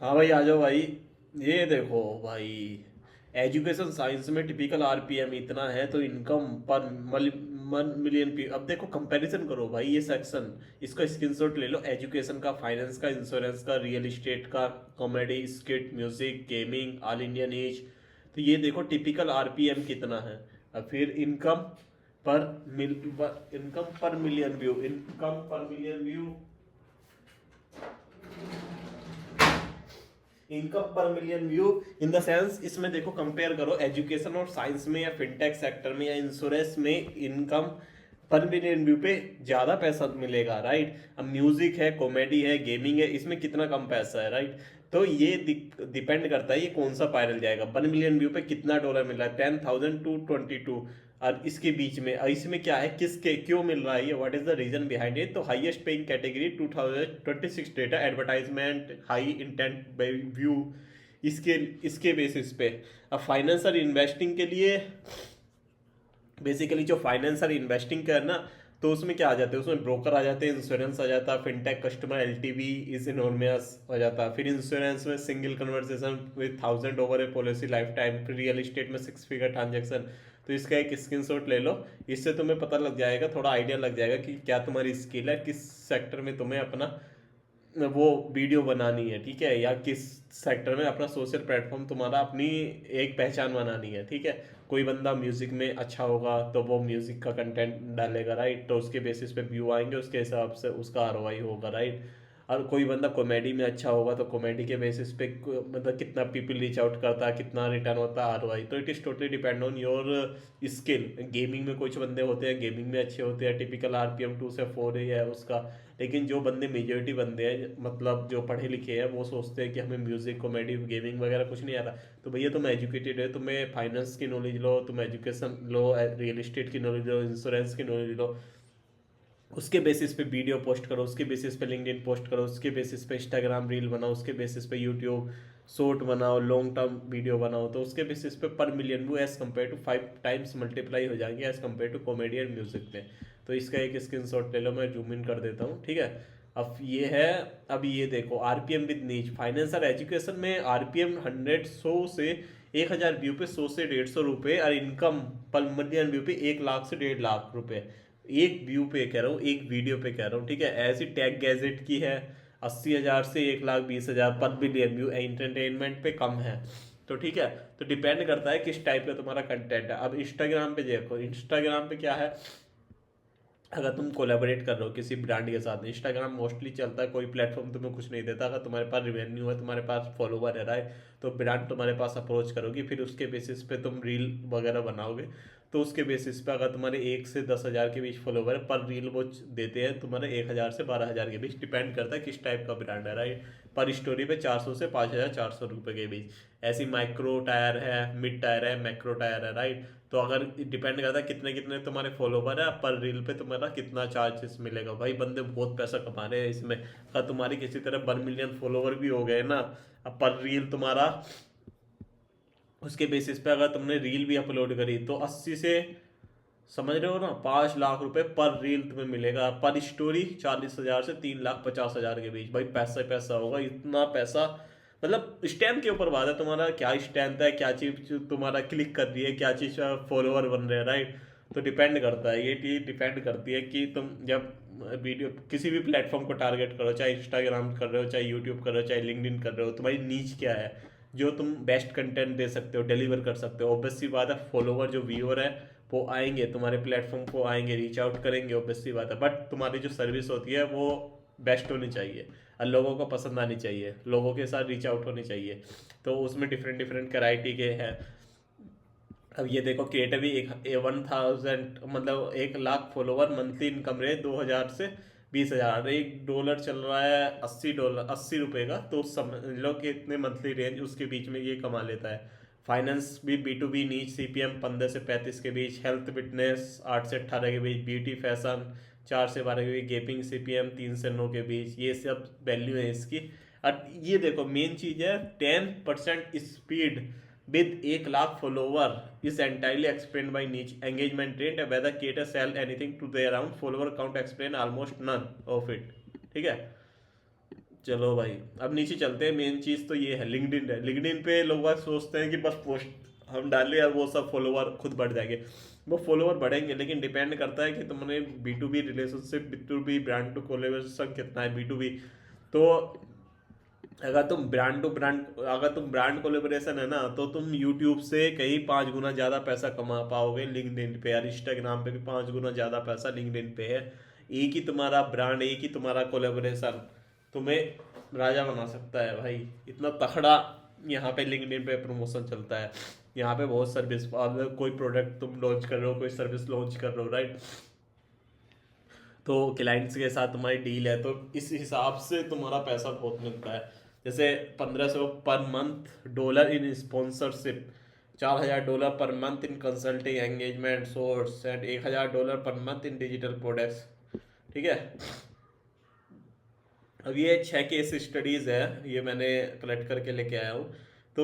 हाँ भाई, आ जाओ भाई। ये देखो भाई, एजुकेशन साइंस में टिपिकल आरपीएम इतना है, तो इनकम पर 1 मिलियन पी। अब देखो, कंपैरिजन करो भाई, ये सेक्शन, इसका स्क्रीनशॉट ले लो। एजुकेशन का, फाइनेंस का, इंश्योरेंस का, रियल एस्टेट का, comedy skit, music, gaming, all India news. तो ये देखो टिपिकल आरपीएम कितना है। अब फिर पर मिल इनकम पर मिलियन व्यू, इनकम पर मिलियन व्यू, इनकम पर million view in the sense, इसमें देखो कंपेयर करो एजुकेशन और साइंस में, या फिनटेक सेक्टर में, या इंश्योरेंस में इनकम पर मिलियन व्यू पे ज्यादा पैसा मिलेगा, राइट। अब म्यूजिक है, कॉमेडी है, गेमिंग है, इसमें कितना कम पैसा है, राइट। तो ये डिपेंड करता है ये कौन सा पायरल जाएगा। 1 मिलियन व्यू पे कितना डॉलर मिल रहा है, 10,000 to 22। और इसके बीच में, इसमें क्या है, किसके क्यों मिल रहा है ये, what is the reason behind it. तो highest paying category 2026 data, advertisement, high intent view, इसके इसके बेसिस पे। अब फाइनेंस और इन्वेस्टिंग के लिए, बेसिकली जो फाइनेंस और इन्वेस्टिंग का है ना, तो उसमें क्या आ जाते हैं, उसमें ब्रोकर आ जाते हैं, इंश्योरेंस आ जाता है, फिनटेक कस्टमर एलटीवी इज इनोर्मियस आ जाता है। फिर इंश्योरेंस में single conversation with 1000 over A policy life time. फिर रियल एस्टेट में 6 फिगर ट्रांजेक्शन। तो इसका एक स्क्रीनशॉट ले लो, इससे तुम्हें पता लग जाएगा, थोड़ा आइडिया लग जाएगा कि क्या तुम्हारी स्किल है, किस सेक्टर में तुम्हें अपना वो वीडियो बनानी है, ठीक है, या किस सेक्टर में अपना सोशल प्लेटफॉर्म तुम्हारा अपनी एक पहचान बनानी है, ठीक है। कोई बंदा म्यूजिक में अच्छा होगा तो वो म्यूजिक का कंटेंट डालेगा, राइट, तो उसके बेसिस पे व्यू आएंगे, उसके हिसाब से उसका आरओआई होगा, राइट। और कोई बंदा कॉमेडी में अच्छा होगा तो कॉमेडी के बेसिस पे मतलब कितना पीपल रीच आउट करता है, कितना रिटर्न होता है आरओआई। तो it is totally depend on your skill. Gaming में कुछ बंदे होते हैं गेमिंग में अच्छे होते हैं, टिपिकल आरपीएम 2 से 4 ही है उसका। लेकिन जो बंदे मेजोरिटी बंदे हैं, मतलब जो पढ़े लिखे हैं, वो सोचते हैं कि हमें म्यूजिक, कॉमेडी, गेमिंग वगैरह कुछ नहीं आता। तो भैया तुम एजुकेटेड है, तुम्हें फाइनेंस की नॉलेज लो, तुम एजुकेशन लो, रियल एस्टेट की नॉलेज लो, इंश्योरेंस की नॉलेज लो। उसके बेसिस पे वीडियो पोस्ट करो, उसके बेसिस पे लिंक्डइन पोस्ट करो, उसके बेसिस पे इंस्टाग्राम रील बनाओ, उसके बेसिस पे यूट्यूब शॉर्ट बनाओ, लॉन्ग टर्म वीडियो बनाओ। तो उसके बेसिस पे पर मिलियन वो as compare to 5 times multiply हो जाएंगे as compare to comedy and music में। तो इसका एक स्क्रीनशॉट ले लो, मैं जूम इन कर देता हूँ, ठीक है। अब ये है, अब ये देखो आरपीएम विद नीच, फाइनेंस और एजुकेशन में आरपीएम 100 से 1000 व्यू पे 100 से 150 रुपये, और इनकम पर मिलियन व्यू पे 1 लाख से 1.5 लाख रुपए। एक व्यू पे कह रहा हूँ, एक वीडियो पे कह रहा हूँ, ठीक है। ऐसी टैग गैजेट की है 80,000 से 1,20,000 पर बिलियन व्यू, एंटरटेनमेंट पे कम है। तो ठीक है, तो डिपेंड करता है किस टाइप का तुम्हारा कंटेंट है। अब इंस्टाग्राम पे देखो, इंस्टाग्राम पे क्या है, अगर तुम कोलैबोरेट कर रहे हो किसी ब्रांड के साथ, इंस्टाग्राम मोस्टली चलता है, कोई प्लेटफॉर्म तुम्हें कुछ नहीं देता। अगर तुम्हारे पास रिवेन्यू है, तुम्हारे पास फॉलोवर है, राइट, तो ब्रांड तुम्हारे पास अप्रोच करोगी, फिर उसके बेसिस पे तुम रील वगैरह बनाओगे। तो उसके बेसिस पे अगर तुम्हारे 1 से 10 हज़ार के बीच फॉलोवर है, पर रील वो देते हैं तुम्हारे 1,000 से 12,000 के बीच, डिपेंड करता है किस टाइप का ब्रांड है, राइट। पर स्टोरी पे 400 से 5,400 रुपये के बीच। ऐसी माइक्रो टायर है, मिड टायर है, मैक्रो टायर है, राइट। तो अगर डिपेंड करता है कितने कितने तुम्हारे फॉलोवर है, पर रील पे तुम्हारा कितना चार्जेस मिलेगा। भाई बंदे बहुत पैसा कमा रहे हैं इसमें। अगर तुम्हारी किसी तरह 1 मिलियन फॉलोवर भी हो गए ना, अब पर रील तुम्हारा, उसके बेसिस पे अगर तुमने रील भी अपलोड करी, तो 80 से, समझ रहे हो ना, 5 लाख रुपए पर रील तुम्हें मिलेगा। पर स्टोरी 40,000 से 3,50,000 के बीच। भाई पैसा ही पैसा होगा, इतना पैसा। मतलब स्टैंप के ऊपर बात है, तुम्हारा क्या स्टैंप है, क्या चीज तुम्हारा क्लिक कर रही है, क्या चीज फॉलोवर बन रहे हैं, राइट। तो डिपेंड करता है, ये चीज डिपेंड करती है कि तुम जब वीडियो किसी भी प्लेटफॉर्म को टारगेट करो, चाहे इंस्टाग्राम कर रहे हो, चाहे यूट्यूब कर रहे हो, चाहे लिंक्डइन कर रहे हो, तुम्हारी नीच क्या है, जो तुम बेस्ट कंटेंट दे सकते हो, डिलीवर कर सकते हो। ऑब्वियस सी बात है, फॉलोवर जो व्यूअर है वो आएंगे तुम्हारे प्लेटफॉर्म को, आएंगे, रीच आउट करेंगे, ऑब्वियस सी बात है। बट तुम्हारी जो सर्विस होती है वो बेस्ट होनी चाहिए, और लोगों को पसंद आनी चाहिए, लोगों के साथ रीच आउट होनी चाहिए। तो उसमें डिफरेंट डिफरेंट वैरायटी के हैं। अब ये देखो, केट भी एक 1,000, मतलब 1 lakh follower, monthly income rate 2,000 से 20,000, $1 चल रहा है, $80, $80 का। तो समझ लो कि इतने मंथली रेंज उसके बीच में ये कमा लेता है। फाइनेंस भी B2B नीच, सीपीएम 15 से 35 के बीच, हेल्थ फिटनेस 8 से 18 के बीच, ब्यूटी फैशन 4 से 12 के बीच, गेपिंग सीपीएम 3 से 9 के बीच। ये सब वैल्यू है इसकी। और ये देखो मेन चीज है, 10% speed with 1 lakh follower is entirely explained by niche engagement rate, whether creator sell anything to their own follower count explain almost none of it, ठीक है। चलो भाई, अब नीचे चलते हैं। मेन चीज़ तो ये है, लिंक्डइन है। लिंक्डइन पे लोग बाग सोचते हैं कि बस पोस्ट हम डाल लिया और वो सब फॉलोवर खुद बढ़ जाएंगे। वो फॉलोवर बढ़ेंगे, लेकिन डिपेंड करता है कि तुमने B2B relationship, B2B brand to collaboration कितना है, B2B। तो अगर तुम ब्रांड कोलेबोरेशन है ना, तो तुम यूट्यूब से कहीं 5 गुना ज़्यादा पैसा कमा पाओगे लिंक्डइन पे, यार इंस्टाग्राम पे भी 5 गुना ज़्यादा पैसा लिंक्डइन पे है। एक ही तुम्हारा ब्रांड, एक ही तुम्हारा कोलेबोरेशन तुम्हें राजा बना सकता है भाई। इतना तगड़ा यहाँ पे लिंक्डइन पे प्रमोशन चलता है। यहाँ पे बहुत सर्विस, अगर कोई प्रोडक्ट तुम लॉन्च कर रहे हो, कोई सर्विस लॉन्च कर रहे हो, राइट, तो क्लाइंट्स के साथ तुम्हारी डील है, तो इस हिसाब से तुम्हारा पैसा बहुत मिलता है। जैसे 1500 per month dollar in sponsorship, $4000 per month in consulting engagement source, and $1000 per month in digital products. ठीक है। अब ये 6 केस स्टडीज़ है, ये मैंने कलेक्ट करके लेके आया हूँ। तो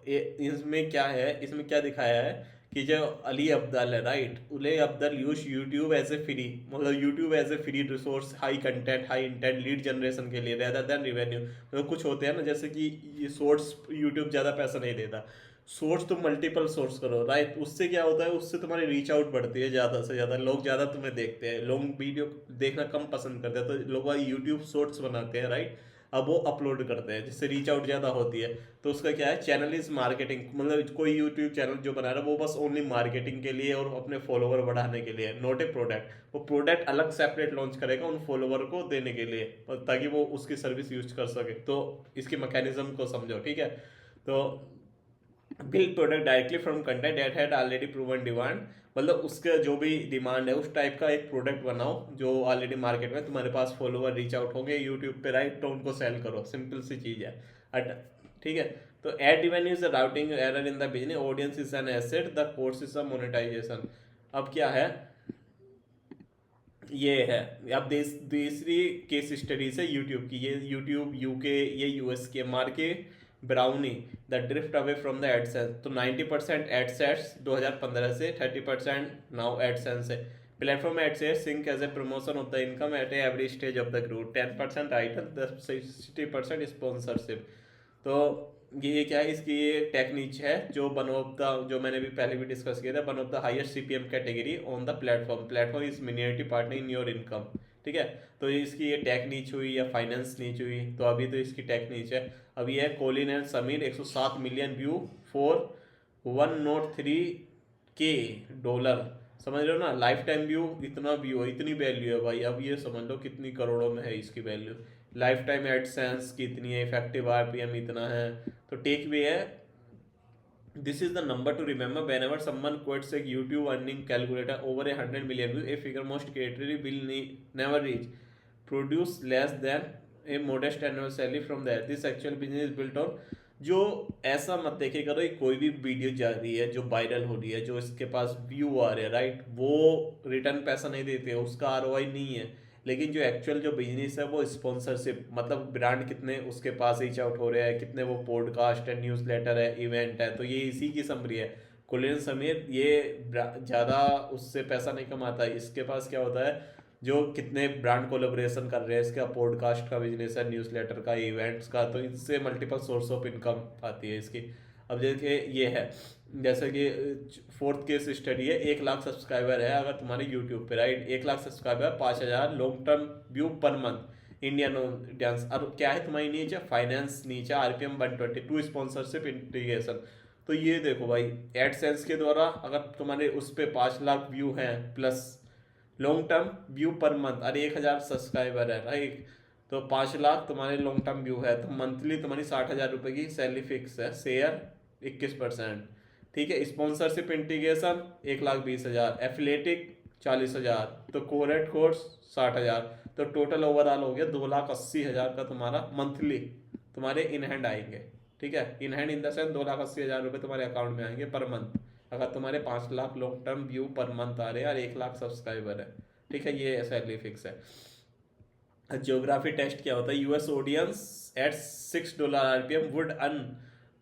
इसमें क्या है, इसमें क्या दिखाया है कि जो अली अब्दल है, right, Ali Abdaal uses YouTube as a free, मतलब YouTube as a free resource, high content high intent lead generation के लिए, रेदर देन रिवेन्यू। तो कुछ होते हैं ना, जैसे कि ये शॉर्ट्स यूट्यूब ज़्यादा पैसा नहीं देता, सोर्स तुम मल्टीपल सोर्स करो, राइट, उससे क्या होता है, उससे तुम्हारी रीच आउट बढ़ती है, ज़्यादा से ज़्यादा लोग ज़्यादा तुम्हें देखते हैं। लोग वीडियो देखना कम पसंद करते हैं, तो लोग यूट्यूब शॉर्ट्स बनाते हैं, राइट, अब वो अपलोड करते हैं, जिससे रीच आउट ज़्यादा होती है। तो उसका क्या है, चैनल इज मार्केटिंग, मतलब कोई यूट्यूब चैनल जो बना रहा है वो बस ओनली मार्केटिंग के लिए और अपने फॉलोवर बढ़ाने के लिए, नॉट ए प्रोडक्ट। वो प्रोडक्ट अलग सेपरेट लॉन्च करेगा उन फॉलोवर को देने के लिए, ताकि वो उसकी सर्विस यूज कर सके। तो इसकी मैकेनिज्म को समझो, ठीक है। तो build product directly from content that had already proven demand, मतलब उसका जो भी डिमांड है उस टाइप का एक प्रोडक्ट बनाओ जो ऑलरेडी मार्केट में तुम्हारे पास फॉलोवर रीच आउट होंगे यूट्यूब पे, राइट, तो उनको सेल करो, सिंपल सी चीज़ है। ठीक है। तो ad revenue is routing error in the business, audience is an asset, the course is a monetisation. अब क्या है, ये है, अब दूसरी केस स्टडी है यूट्यूब की, ये यूट्यूब यूके, ये यूएस के market brownie, the drift away from the AdSense. तो 90% एडसेट्स 2015 से, 30% नाउ एडसेंस है। Platform ad sets sync as a promotion of the income at every stage of the growth, 10% item, 60% sponsorship. तो ये क्या है, इसकी ये टेक्निक है जो वन ऑफ द, जो मैंने भी पहले भी डिस्कस किया था, one of the highest CPM category on the platform is minimum partner in your income. ठीक है। तो इसकी ये टेक नीच हुई या फाइनेंस नीच हुई, तो अभी तो इसकी टेक नीच है। अब ये है Colin and Sameer, 107 million view for 103K dollar, समझ रहे हो ना, लाइफ टाइम व्यू, इतना व्यू है, इतनी वैल्यू है भाई। अब ये समझ लो कितनी करोड़ों में है इसकी वैल्यू। लाइफ टाइम एडसेंस की इतनी है, इफेक्टिव RPM इतना है। तो टेक वे है, this is the number to remember whenever someone quotes a YouTube earning calculator over 100 million view, a figure most creatively will never reach, produce less than a modest annual salary from there. This actual business is built on, जो ऐसा मत देखे करो कि कोई भी video जा रही है जो वायरल हो रही है, जो इसके पास व्यू आ रहे हैं, राइट, वो रिटर्न पैसा नहीं देते, उसका ROI नहीं है। लेकिन जो एक्चुअल जो बिजनेस है वो स्पॉन्सरशिप, मतलब ब्रांड कितने उसके पास रीच आउट हो रहे हैं, कितने वो पॉडकास्ट है, न्यूज़लेटर है, इवेंट है, तो ये इसी की समरी है। कुलिन समीर ये ज़्यादा उससे पैसा नहीं कमाता है, इसके पास क्या होता है, जो कितने ब्रांड कोलेबोरेशन कर रहे हैं, इसका पॉडकास्ट का बिजनेस है, न्यूज़लेटर का, इवेंट्स का, तो इससे मल्टीपल सोर्स ऑफ इनकम आती है इसकी। अब देखिए ये है, जैसे कि फोर्थ केस स्टडी है, 1 लाख सब्सक्राइबर है अगर तुम्हारे यूट्यूब पे, right, 1 lakh subscriber, 5,000 long term view per month, Indian audience. अब क्या है तुम्हारी नीचे, फाइनेंस नीचे, RPM 122, स्पॉन्सरशिप इंटीग्रेशन। तो ये देखो भाई, एडसेंस के द्वारा अगर तुम्हारे उस पर 5 लाख व्यू हैं plus long term view per month, अरे 1,000 सब्सक्राइबर है, राइट, तो 5 लाख तुम्हारे लॉन्ग टर्म व्यू है, तो मंथली तुम्हारी 60,000 रुपये की सैलरी फिक्स है, शेयर 21%। ठीक है। स्पॉन्सरशिप इंटीग्रेशन 1,20,000, एफिलेटिक 40,000, तो कोरेट कोर्स 60,000, तो टोटल ओवरऑल हो गया 2,80,000 का तुम्हारा मंथली तुम्हारे इन हैंड आएंगे। ठीक है। In hand in the sense 2,80,000 रुपये तुम्हारे अकाउंट में आएंगे पर मंथ, अगर तुम्हारे 5 lakh long term view per month आ रहे हैं और 1 लाख सब्सक्राइबर है। ठीक है। ये सैलरी फिक्स है। ज्योग्राफी टेस्ट क्या होता है, US audience at $6 RPM would earn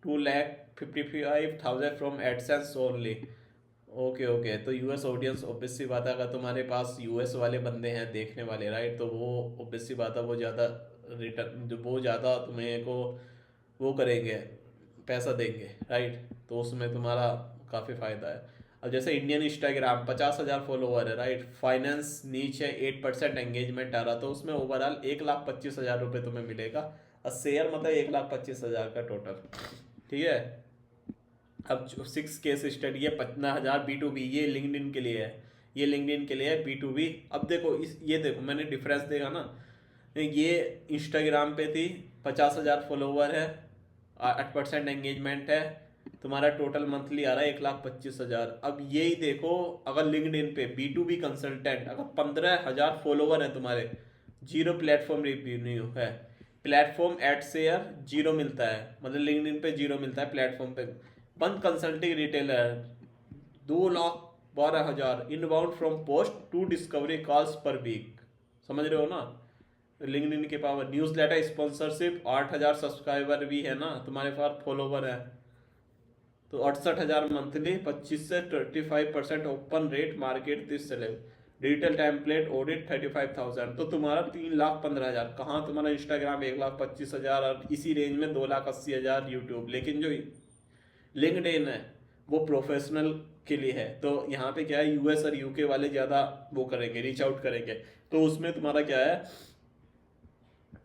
2,55,000 from AdSense only. Okay okay, तो US ऑडियंस, ऑब्वियस सी बात है, अगर तुम्हारे पास US वाले बंदे हैं देखने वाले, राइट, तो वो ऑब्वियस सी बात है वो ज़्यादा रिटर्न जो वो ज़्यादा तुम्हें को वो करेंगे, पैसा देंगे, राइट। तो उसमें तुम्हारा काफ़ी फायदा है। अब जैसे इंडियन इंस्टाग्राम 50,000 फॉलोवर है, राइट, फाइनेंस नीच है, 8% एंगेजमेंट आ रहा, तो उसमें ओवरऑल 1,25,000 रुपये तुम्हें मिलेगा। और शेयर मतलब 1,25,000 का टोटल, ठीक है। अब जो 6 केस स्टडी है 50,000 B2B, ये लिंक्डइन के लिए है, ये लिंक्डइन के लिए है B2B। अब देखो ये देखो मैंने डिफरेंस देखा ना, ये इंस्टाग्राम पे थी 50,000 फॉलोवर है, 8% एंगेजमेंट है, तुम्हारा टोटल मंथली आ रहा है 1,25,000। अब यही देखो अगर लिंक्डइन पे B2B कंसल्टेंट अगर 15,000 फॉलोवर है तुम्हारे, जीरो प्लेटफॉर्म रिव्यू है, प्लेटफॉर्म एड शेयर जीरो मिलता है, मतलब लिंक्डइन पे जीरो मिलता है, प्लेटफॉर्म पे। One consulting retailer 2,12,000, inbound from post to discovery calls per week, समझ रहे हो ना लिंक्डइन के पावर। न्यूज़लेटर स्पॉन्सरशिप 8,000 सब्सक्राइबर भी है ना तुम्हारे पास, फॉलोवर है तो 68,000 मंथली, 25 से 25% open rate market this celeb, digital template audit 35,000, तो तुम्हारा 3,15,000। कहाँ तुम्हारा इंस्टाग्राम 1,25,000 और इसी रेंज में 2,80,000 यूट्यूब। लेकिन जो लिंक्डइन है वो प्रोफेशनल के लिए है, तो यहाँ पे क्या है यूएस और यूके वाले ज़्यादा वो करेंगे, रीच आउट करेंगे। तो उसमें तुम्हारा क्या है,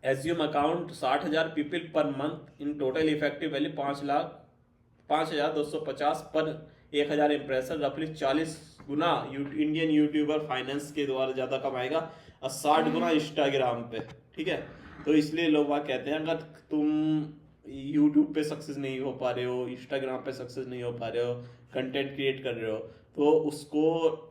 assume account 60,000 people per month, in total effective value 5,0250 पर 1,000 इम्प्रेशन, रफली 40 गुना इंडियन यूट्यूबर फाइनेंस के द्वारा ज़्यादा कमाएगा और 60 गुना इंस्टाग्राम पे, ठीक है। तो इसलिए लोग वहाँ कहते हैं अगर तुम यूट्यूब पे सक्सेस नहीं हो पा रहे हो, इंस्टाग्राम पे सक्सेस नहीं हो पा रहे हो, कंटेंट क्रिएट कर रहे हो, तो उसको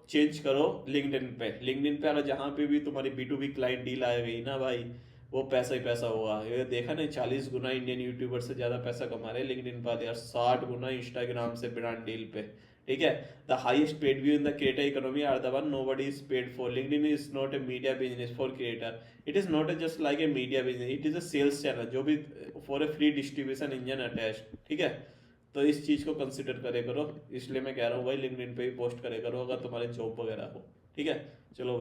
चेंज करो लिंक्डइन पे। लिंक्डइन पे अगर जहाँ पे भी तुम्हारी B2B क्लाइंट डील आ गई ना भाई, वो पैसा ही पैसा होगा। ये देखा ना 40 गुना इंडियन यूट्यूबर से ज़्यादा पैसा कमा रहे हैं लिंक्डइन पर यार, 60 गुना इंस्टाग्राम से ब्रांड डील पे, ठीक है। The highest paid view in the creator economy are the one nobody is paid for. LinkedIn is not a media business for creator, it is not a just like a media business, it is a sales channel जो भी for a free distribution engine attach, ठीक है। तो इस चीज़ को consider करे करो, इसलिए मैं कह रहा हूँ भाई लिंक्डइन पे ही पोस्ट करे करो अगर तुम्हारे जॉब वगैरह हो, ठीक है। चलो।